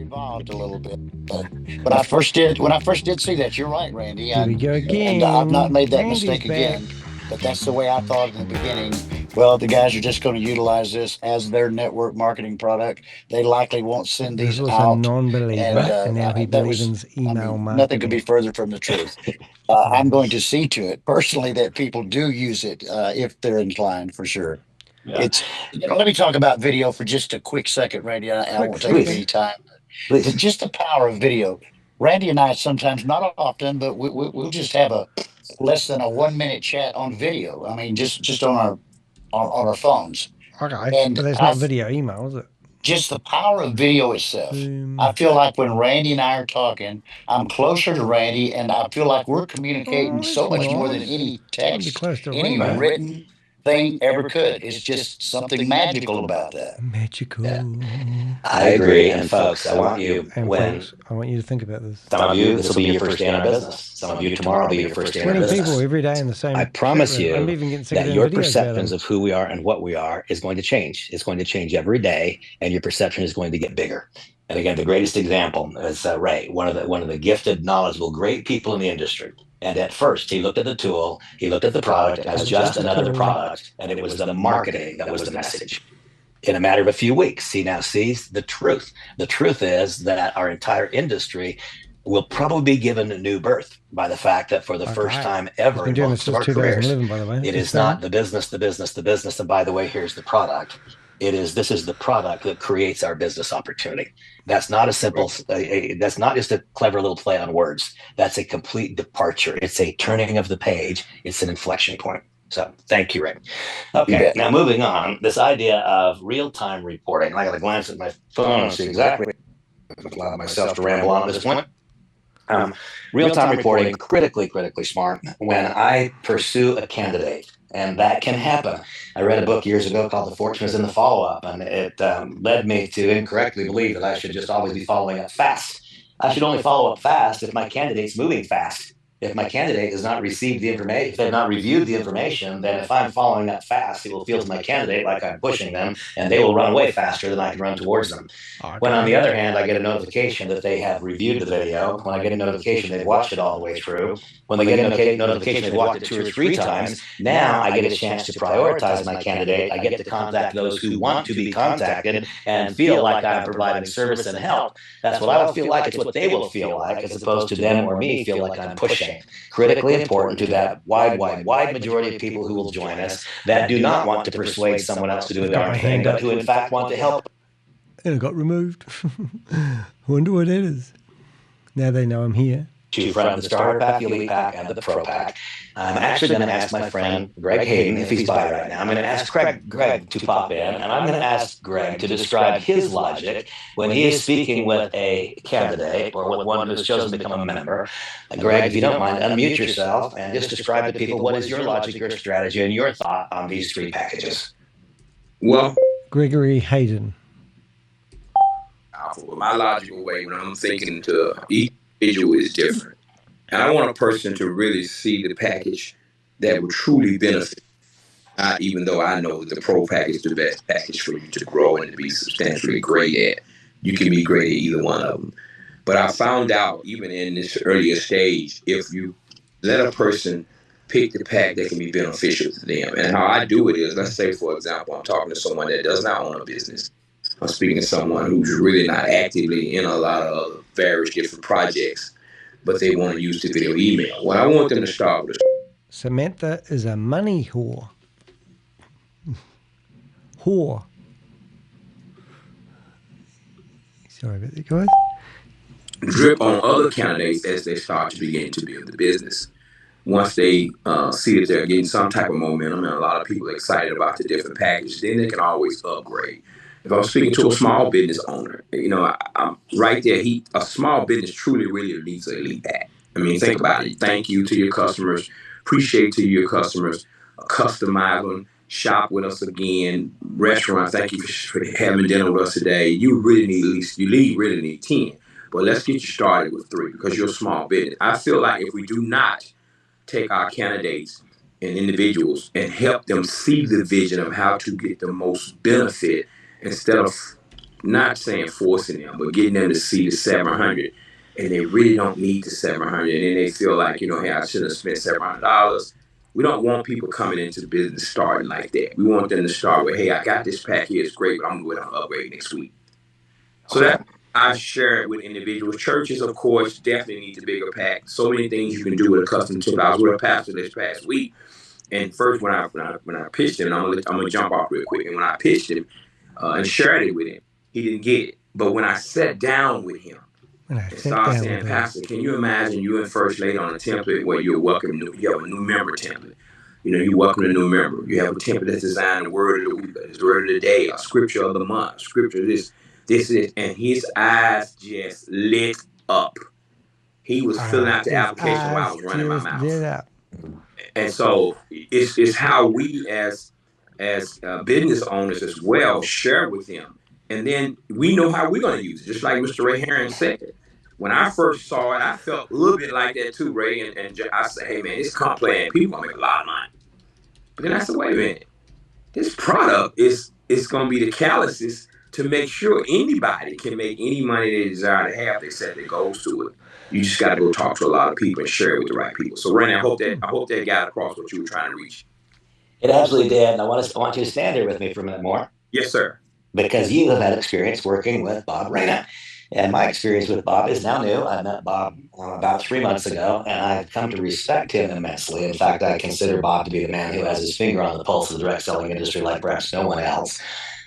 evolved a little bit. But when I first did see that, you're right, Randy. Here we go And I've not again. made that Randy's mistake back. again. But that's the way I thought in the beginning. Well, the guys are just going to utilize this as their network marketing product. They likely won't send This these was a out, non-believer, and and now he that believes was. in I email mean, nothing could be marketing. further from the truth. I'm going to see to it personally that people do use it if they're inclined, for sure. Yeah. It's let me talk about video for just a quick second, Randy. I Quick won't take up Please, any second. time. please. Just the power of video. Randy and I sometimes, not often, but we'll just have a less than a 1 minute chat on video. I mean, just on on our phones, Okay, and but that's not video email, is it? just the power of video itself. I Boom. feel like when Randy and I are talking, I'm closer to Randy, and I feel like we're communicating Oh, that's so much more than nice. any I want to be text, close to any Randy. Right. written thing ever could. It's just something magical about that. Magical. Yeah. I agree. And folks, I want you, And when folks, I want you to think about this. some of you, this will be your first day in our business. Some of you, tomorrow will be your first day in our 20 business. people every day in the same I chat promise room. I'm you even getting sick of that doing your videos about perceptions them. of who we are and what we are is going to change. It's going to change every day, and your perception is going to get bigger. And again, the greatest example is Ray, one of the gifted, knowledgeable, great people in the industry. And at first, he looked at the tool, he looked at the product as just another product, and it was the marketing that was the message. In a matter of a few weeks, he now sees the truth. The truth is that our entire industry will probably be given a new birth by the fact that for the first Okay. time He's ever been in doing this most of since our careers, 2011, by the way. it Just is not saying. the business, the business, the business. And by the way, here's the product. This is the product that creates our business opportunity. That's not a simple, that's not just a clever little play on words. That's a complete departure. It's a turning of the page. It's an inflection point. So thank you, Rick. You Okay, bet. now moving on, this idea of real-time reporting. I got to glance at my phone and see exactly. Allow myself to ramble on at this point. Real-time reporting, critically smart when I pursue a candidate, and that can happen. I read a book years ago called The Fortune is in the Follow-Up, and it led me to incorrectly believe that I should just always be following up fast. I should only follow up fast if my candidate's moving fast. If my candidate has not received the information, if they've not reviewed the information, then if I'm following up fast, it will feel to my candidate like I'm pushing them, and they will run away faster than I can run towards them. When, on the other hand, I get a notification that they have reviewed the video, when I get a notification they've watched it all the way through, when they get a notification they've watched it 2 or 3 times, now I get a chance to prioritize my candidate. I get to contact those who want to be contacted and feel like I'm providing service and help. That's what I will feel like. It's what they will feel like, as opposed to them or me feel like I'm pushing. Critically important to that wide majority of people who will join us that do not want to persuade someone else to do a darn thing, but who in fact want to help. And it got removed. I wonder what it is. Now they know I'm here. To front the starter pack, the elite pack, and the pro pack. I'm actually going to ask my friend Greg Hayden if he's by right now. I'm going to ask Greg to pop in, and I'm going to ask Greg to describe his logic when he is speaking with a candidate or with one who's chosen to become a member. Greg, if you don't mind, unmute yourself and just describe to people what is your logic, your strategy, and your thought on these 3 packages. Well, Gregory Hayden. my logical way when I'm thinking to each individual is different. And I want a person to really see the package that would truly benefit. Even though I know that the pro package is the best package for you to grow and to be substantially great at. You can be great at either one of them. But I found out, even in this earlier stage, if you let a person pick the pack that can be beneficial to them. And how I do it is, let's say, for example, I'm talking to someone that does not own a business. I'm speaking to someone who's really not actively in a lot of various different projects, but they want to use the video email. What I want them to start with is Samantha is a money whore. Whore. Sorry about that, guys. drip on other candidates as they start to begin to build the business. Once they see that they're getting some type of momentum and a lot of people are excited about the different packages, then they can always upgrade. If I'm speaking to a small business owner, I'm right there. A small business truly really needs an elite pack. I mean, think about it. Thank you to your customers. Appreciate to your customers. Customize them. Shop with us again. Restaurant, thank you for having dinner with us today. You really need at least, really need 10. But let's get you started with 3 because you're a small business. I feel like if we do not take our candidates and individuals and help them see the vision of how to get the most benefit instead of not saying forcing them, but getting them to see the 700, and they really don't need the 700, and then they feel like, hey, I shouldn't have spent $700. We don't want people coming into the business starting like that. We want them to start with, hey, I got this pack here, it's great, but I'm going to upgrade next week. So that I share it with individuals. Churches, of course, definitely need the bigger pack. So many things you can do with a custom tip. I was with a pastor this past week, and first when I pitched him, and I'm gonna jump off real quick. And when I pitched him and shared it with him, he didn't get it. But when I sat down with him and started saying, Pastor, can you imagine you and First Lady on a template where you have a new member template? You welcome a new member. You have a template that's designed the word of the week, the word of the day, a scripture of the month, scripture this is, and his eyes just lit up. He was filling out the application while I was running my mouth. And so it's how we as business owners as well share with them. And then we know how we're going to use it. Just like Mr. Ray Herron said. When I first saw it, I felt a little bit like that too, Ray. And I said, hey, man, it's comp plan. People going to make a lot of money. But then I said, wait a minute. This product is going to be the catalyst to make sure anybody can make any money they desire to have. They set their goals to it. You just got to go talk to a lot of people and share it with the right people. So, Randy, I hope that got across what you were trying to reach. It absolutely did. And I want you to stand here with me for a minute more. Yes, sir. Because you have had experience working with Bob Reyna. And my experience with Bob is now new. I met Bob about 3 months ago, and I've come to respect him immensely. In fact, I consider Bob to be the man who has his finger on the pulse of the direct selling industry like perhaps no one else.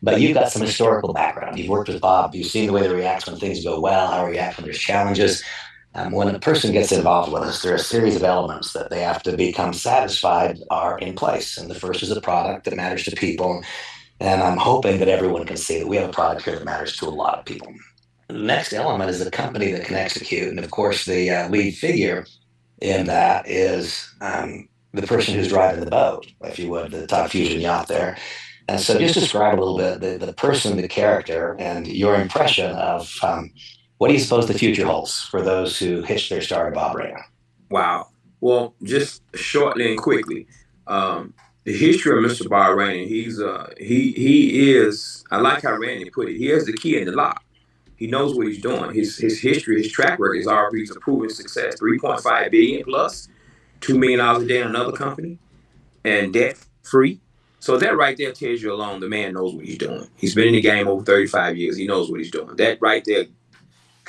But you've got some historical background. You've worked with Bob. You've seen the way he reacts when things go well, how he reacts when there's challenges. When a person gets involved with us, there are a series of elements that they have to become satisfied are in place. And the first is a product that matters to people. And I'm hoping that everyone can see that we have a product here that matters to a lot of people. The next element is a company that can execute. And of course, the lead figure in that is the person who's driving the boat, if you would, the Top Fusion yacht there. And so just describe a little bit the person, the character, and your impression of what do you suppose the future holds for those who hitch their start at Bob Reyna? Wow. Well, just shortly and quickly, the history of Mr. Bob Reyna, he is, I like how Randy put it, he has the key in the lock. He knows what he's doing. His history, his track record is already a proven success. 3.5 billion plus, $2 million a day in another company, and debt free. So that right there tells you alone the man knows what he's doing. He's been in the game over 35 years. He knows what he's doing. That right there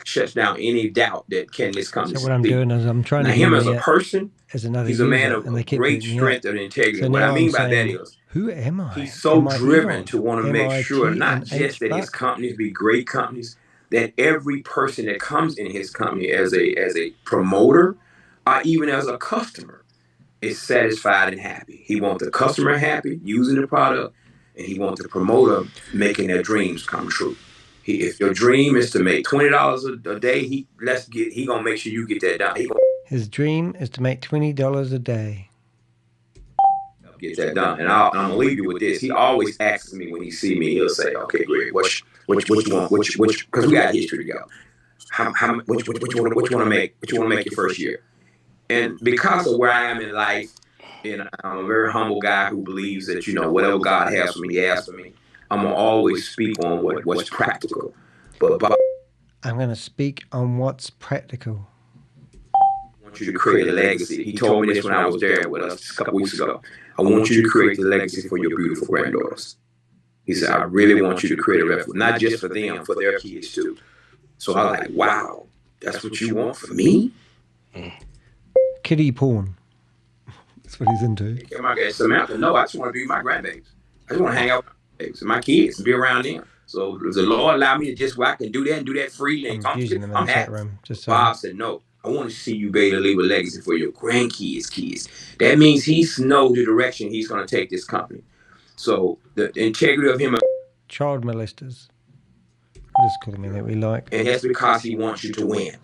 shuts down any doubt that can this company So what I'm doing is I'm trying to him as a person. As another he's user, a man of great strength and integrity. So what I mean by saying, that is, who am I? He's so am driven to want to make sure not just that his companies be great companies, that every person that comes in his company as a promoter or even as a customer is satisfied and happy. He wants the customer happy using the product, and he wants the promoter making their dreams come true. If your dream is to make $20 a day, he gonna make sure you get that done. His dream is to make $20 a day. Get that done, and I'm gonna leave you with this. He always asks me when he see me. He'll say, "Okay, Greg, which you want? Which? Because we got history to go. Which you want to make? What you want to make your first year?" And because of where I am in life, and I'm a very humble guy who believes that whatever God has for me, He has for me. I'm gonna always speak on what's practical. But I'm gonna speak on what's practical. I want you to create a legacy. He told me this when I was there with us a couple weeks ago. I want you to create a legacy for your beautiful granddaughters. He said, I really want you to create a legacy, not just for them, for their kids too. So I was like, wow, that's what you want for me? Kiddie porn. That's what he's into. Samantha, no, I just want to be with my grandbabies. I just want to hang out with my grandbabies and my kids and be around them. So the Lord allowed me to just where I can do that and do that freely and comfortably. I'm happy. Bob said, no, I want to see you be able to leave a legacy for your grandkids' kids. That means he knows the direction he's going to take this company. So the integrity of him. Child molesters. Just call me that we like. And that's because he wants you to win.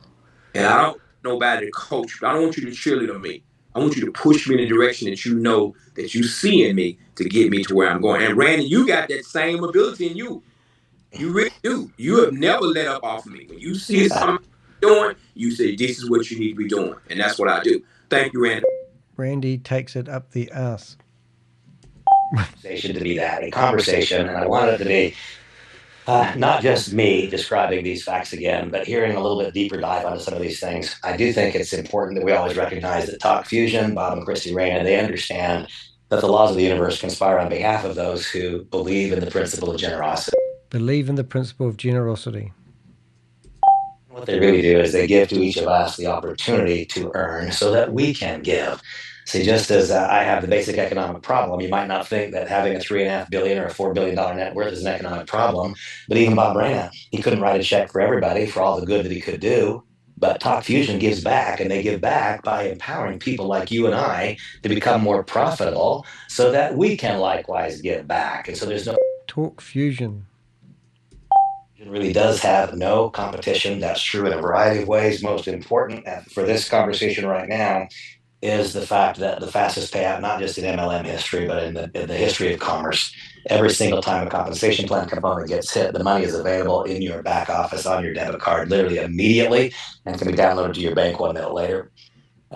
And I don't want nobody to coach you. I don't want you to cheerlead me. I want you to push me in the direction that you know that you see in me to get me to where I'm going. And Randy, you got that same ability in you. You really do. You have never let up off of me. When you see something doing, you say, this is what you need to be doing. And that's what I do. Thank you, Randy. Randy takes it up the ass. To be that, a conversation, and I want it to be Not just me describing these facts again, but hearing a little bit deeper dive onto some of these things, I do think it's important that we always recognize that Talk Fusion, Bob and Christy Rayna, they understand that the laws of the universe conspire on behalf of those who believe in the principle of generosity. Believe in the principle of generosity. What they really do is they give to each of us the opportunity to earn so that we can give. See, just as I have the basic economic problem, you might not think that having a $3.5 billion or a $4 billion net worth is an economic problem. But even Bob Rayna, he couldn't write a check for everybody for all the good that he could do. But Talk Fusion gives back, and they give back by empowering people like you and I to become more profitable so that we can likewise give back. And so there's no Talk Fusion. It really does have no competition. That's true in a variety of ways. Most important for this conversation right now is the fact that the fastest payout, not just in MLM history, but in the history of commerce, every single time a compensation plan component gets hit, the money is available in your back office on your debit card literally immediately and can be downloaded to your bank 1 minute later.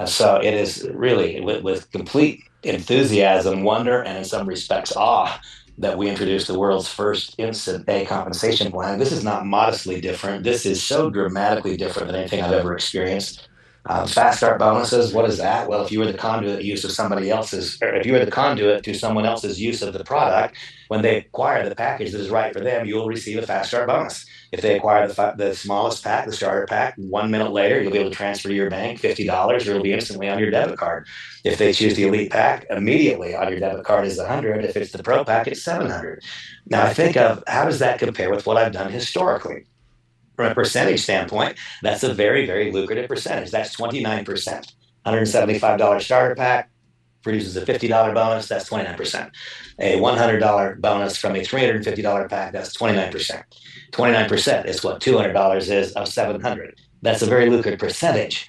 So it is really with complete enthusiasm, wonder, and in some respects awe that we introduced the world's first instant pay compensation plan. This is not modestly different. This is so dramatically different than anything I've ever experienced. Fast start bonuses, what is that? Well, if you were the conduit use of somebody else's, or if you were the conduit to someone else's use of the product, when they acquire the package that is right for them, you'll receive a fast start bonus. If they acquire the smallest pack, the starter pack, 1 minute later, you'll be able to transfer to your bank $50, or it'll be instantly on your debit card. If they choose the elite pack, immediately on your debit card is $100. If it's the pro pack, it's $700. Now I think of how does that compare with what I've done historically? From a percentage standpoint, that's a very, very lucrative percentage. That's 29%. $175 starter pack produces a $50 bonus, that's 29%. A $100 bonus from a $350 pack, that's 29%. 29% is what $200 is of 700. That's a very lucrative percentage,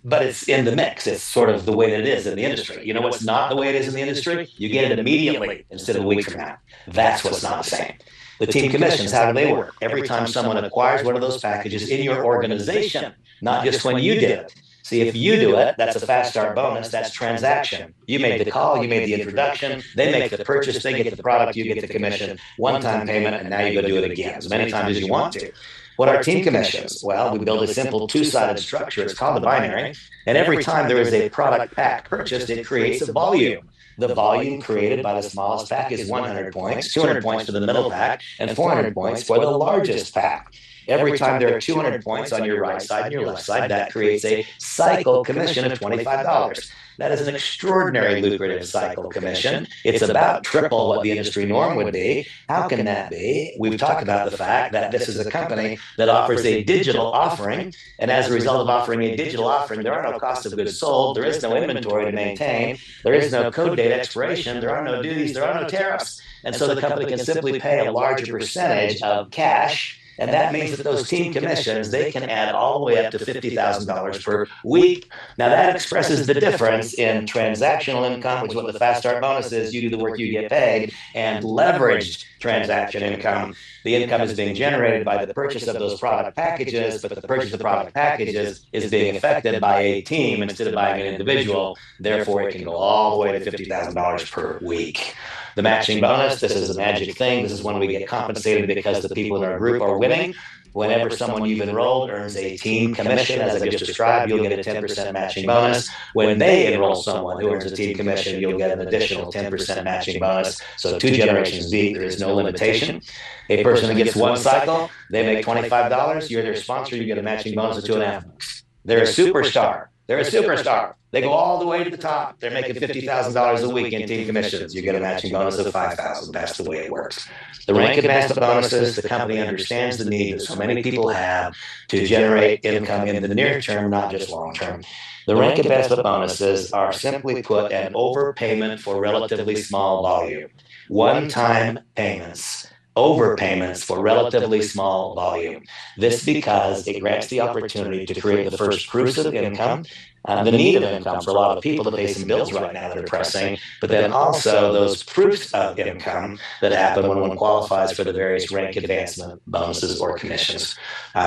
but it's in the mix. It's sort of the way that it is in the industry. You know what's not the way it is in the industry? You get it immediately instead of a week from now. That's what's not the same. The team commissions, how do they work? Every time someone acquires one of those packages in your organization, not just when you did it. See, if you do it, that's a fast start bonus. That's transaction. You made the call, you made the introduction, they make the purchase, they get the product, you get the commission, one-time payment, and now you go do it again as many times as you want to. What are team commissions? Well, we build a simple two-sided structure. It's called a binary. And every time there is a product pack purchased, it creates a volume. The volume created by the smallest pack is 100 points, 200 points for the middle pack, and 400 points for the largest pack. Every time there are 200 points on your right side and your left side, that creates a cycle commission of $25. That is an extraordinary lucrative cycle commission. It's about triple what the industry norm would be. How can that be? We've talked about the fact that this is a company that offers a digital offering, and as a result of offering a digital offering, there are no costs of goods sold, there is no inventory to maintain, there is no code date expiration, there are no duties, there are no tariffs. And so the company can simply pay a larger percentage of cash. And that means that those team commissions, they can add all the way up to $50,000 per week. Now that expresses the difference in transactional income, which is what the fast start bonus is. You do the work, you get paid, and leveraged transaction income. The income is being generated by the purchase of those product packages, but the purchase of the product packages is being affected by a team instead of buying an individual. Therefore, it can go all the way to $50,000 per week. The matching bonus, this is a magic thing. This is when we get compensated because the people in our group are winning. Whenever someone you've enrolled earns a team commission, as I just described, you'll get a 10% matching bonus. When they enroll someone who earns a team commission, you'll get an additional 10% matching bonus. So 2 generations deep, there is no limitation. A person who gets one cycle, they make $25. You're their sponsor, you get a matching bonus of $2.50. They're a superstar. They're a superstar. They go all the way to the top. They're making $50,000 a week in team commissions. You get a matching bonus of $5,000. That's the way it works. The rank advancement bonuses, the company understands the need that so many people have to generate income in the near term, not just long term. The rank advancement bonuses are simply put an overpayment for relatively small volume. One-time payments. Overpayments for relatively small volume. This because it grants the opportunity to create the first proofs of income, the need of income for a lot of people to pay some bills right now that are pressing, but then also those proofs of income that happen when one qualifies for the various rank advancement bonuses or commissions.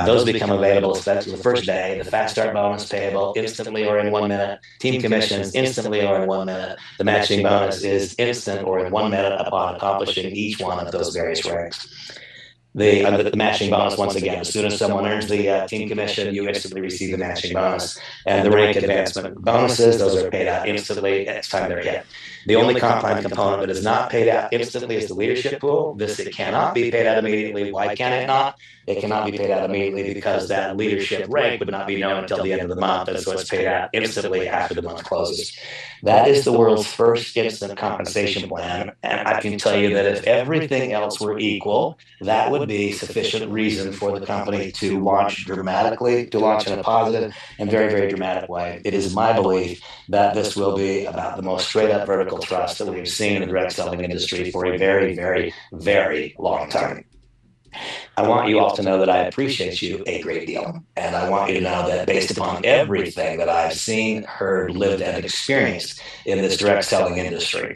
Those become available especially the first day. The fast start bonus payable instantly or in 1 minute. Team commissions instantly or in 1 minute. The matching bonus is instant or in 1 minute upon accomplishing each one of those various ranks. the matching bonus once again. As soon as someone earns the team commission, you instantly receive the matching bonus. And the rank advancement bonuses, those are paid out instantly each time they're hit. The only comp time component that is not paid out instantly is the leadership pool. This, it cannot be paid out immediately. Why can it not? It cannot be paid out immediately because that leadership rank would not be known until the end of the month, and so it's paid out instantly after the month closes. That is the world's first instant compensation plan, and I can tell you that if everything else were equal, that would be sufficient reason for the company to launch dramatically, to launch in a positive and very, very dramatic way. It is my belief that this will be about the most straight up vertical thrust that we've seen in the direct selling industry for a very, very, very long time. I want you all to know that I appreciate you a great deal. And I want you to know that based upon everything that I've seen, heard, lived, and experienced in this direct selling industry,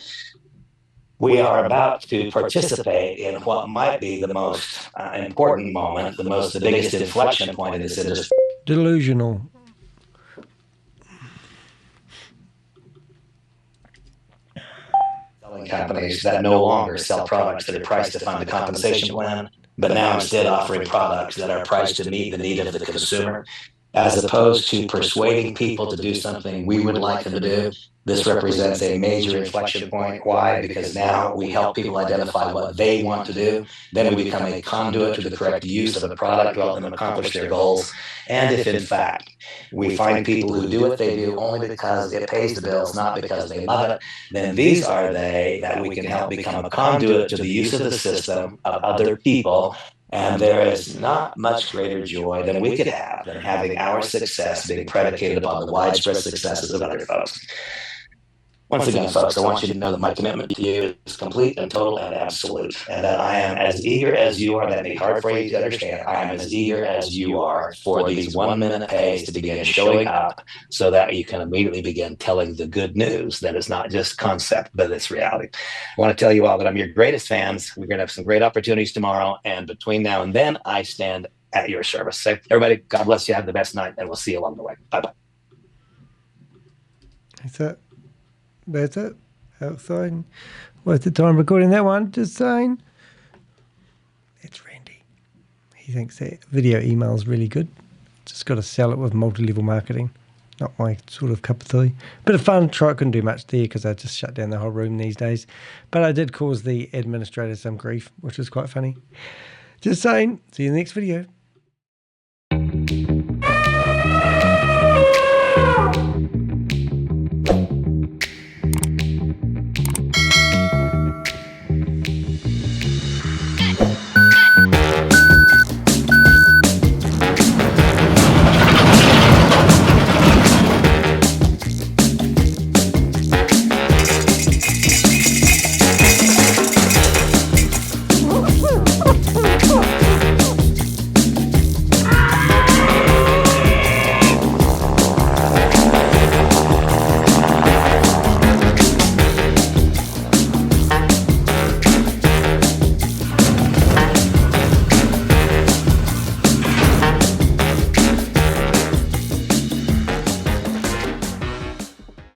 we are about to participate in what might be the most important moment, the biggest inflection point in this industry. Delusional. Selling companies that no longer sell products that are priced to fund a compensation plan, but now instead offering products that are priced to meet the need of the consumer, as opposed to persuading people to do something we would like them to do. This represents a major inflection point. Why? Because now we help people identify what they want to do. Then we become a conduit to the correct use of the product to help them accomplish their goals. And if in fact we find people who do what they do only because it pays the bills, not because they love it, then these are they that we can help become a conduit to the use of the system of other people. And there is not much greater joy than we could have than having our success being predicated upon the widespread successes of other folks. Once again, folks, I want you to know that my commitment to you is complete and total and absolute, and that I am as eager as you are. That may be hard for you to understand. I am as eager as you are for these 1 minute pays to begin showing up so that you can immediately begin telling the good news that is not just concept, but it's reality. I want to tell you all that I'm your greatest fans. We're going to have some great opportunities tomorrow, and between now and then, I stand at your service. So everybody, God bless you. Have the best night, and we'll see you along the way. Bye-bye. That's it. That's it. Outside. What's the time recording that one? Just saying. It's Randy. He thinks that video email is really good. Just got to sell it with multi-level marketing. Not my sort of cup of tea. Bit of fun. Couldn't do much there because I just shut down the whole room these days. But I did cause the administrator some grief, which was quite funny. Just saying. See you in the next video.